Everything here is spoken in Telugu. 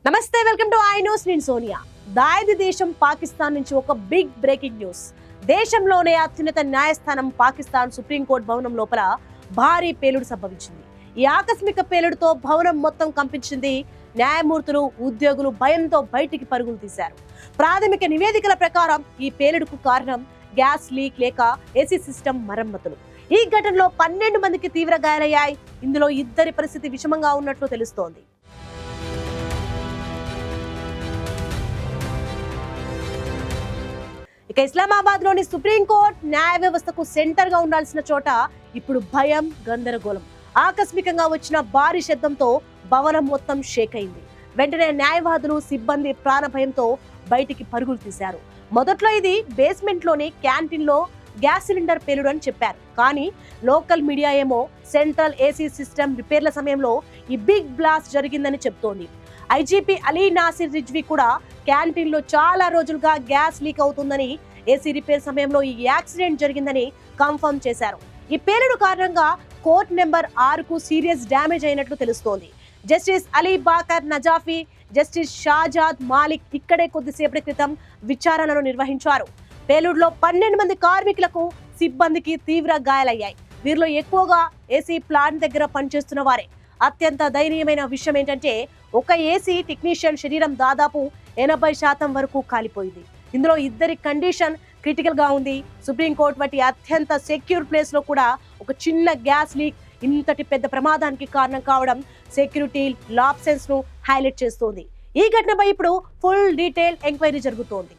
నమస్తే, వెల్కమ్ టు ఐ న్యూస్. నేను సోనియా. దాయిది దేశం పాకిస్తాన్ నుంచి ఒక బిగ్ బ్రేకింగ్ న్యూస్. దేశంలోనే అత్యున్నత న్యాయస్థానం పాకిస్తాన్ సుప్రీంకోర్టు భవనం లోపల భారీ పేలుడు సంభవించింది. ఈ ఆకస్మిక పేలుడుతో భవనం మొత్తం కంపించింది. న్యాయమూర్తులు, ఉద్యోగులు భయంతో బయటికి పరుగులు తీశారు. ప్రాథమిక నివేదికల ప్రకారం ఈ పేలుడుకు కారణం గ్యాస్ లీక్ లేక ఏసీ సిస్టమ్ మరమ్మతులు. ఈ ఘటనలో 12 మందికి తీవ్ర గాయాలయ్యాయి. ఇందులో 2 పరిస్థితి విషమంగా ఉన్నట్లు తెలుస్తోంది. ఇక ఇస్లామాబాద్ లోని సుప్రీంకోర్టు న్యాయ వ్యవస్థకు సెంటర్ గా ఉండాల్సిన చోట ఇప్పుడు భయం, గందరగోళం. ఆకస్మికంగా వచ్చిన భారీ శబ్దంతో భవనం మొత్తం షేక్ అయింది. వెంటనే న్యాయవాదులు, సిబ్బంది ప్రాణ భయంతో బయటికి పరుగులు తీశారు. మొదట్లో ఇది బేస్మెంట్ లోని క్యాంటీన్ లో గ్యాస్ సిలిండర్ పేలుడు అని చెప్పారు. కానీ లోకల్ మీడియా ఏమో సెంట్రల్ ఏసీ సిస్టమ్ రిపేర్ల సమయంలో ఈ బిగ్ బ్లాస్ట్ జరిగిందని చెప్తోంది. ఐజీపీ అలీ నాసిర్ రిజ్వీ కూడా క్యాంటీన్ లో చాలా రోజులుగా గ్యాస్ లీక్ అవుతుందని, ఏసీ రిపేర్ సమయంలో ఈ యాక్సిడెంట్ జరిగిందని కన్ఫర్మ్ చేశారు. ఈ పేలుడు కారణంగా కోర్ట్ నెంబర్ 6కు సీరియస్ డ్యామేజ్ అయినట్లు తెలుస్తోంది. జస్టిస్ అలీ బాకర్ నజాఫీ, జస్టిస్ షాజాద్ మాలిక్ ఇక్కడే కొద్దిసేపటి క్రితం విచారణను నిర్వహించారు. పేలుడులో 12 మంది కార్మికులకు, సిబ్బందికి తీవ్ర గాయాలయ్యాయి. వీరిలో ఎక్కువగా ఏసీ ప్లాంట్ దగ్గర పనిచేస్తున్న వారే. అత్యంత దయనీయమైన విషయం ఏంటంటే, ఒక ఏసీ టెక్నీషియన్ శరీరం దాదాపు 80% వరకు కాలిపోయింది. ఇందులో 2 కండిషన్ క్రిటికల్ గా ఉంది. సుప్రీంకోర్టు వంటి అత్యంత సెక్యూర్ ప్లేస్ లో కూడా ఒక చిన్న గ్యాస్ లీక్ ఇంతటి పెద్ద ప్రమాదానికి కారణం కావడం సెక్యూరిటీ లాప్సెన్స్ ను హైలైట్ చేస్తోంది. ఈ ఘటనపై ఇప్పుడు ఫుల్ డీటెయిల్ ఎంక్వైరీ జరుగుతోంది.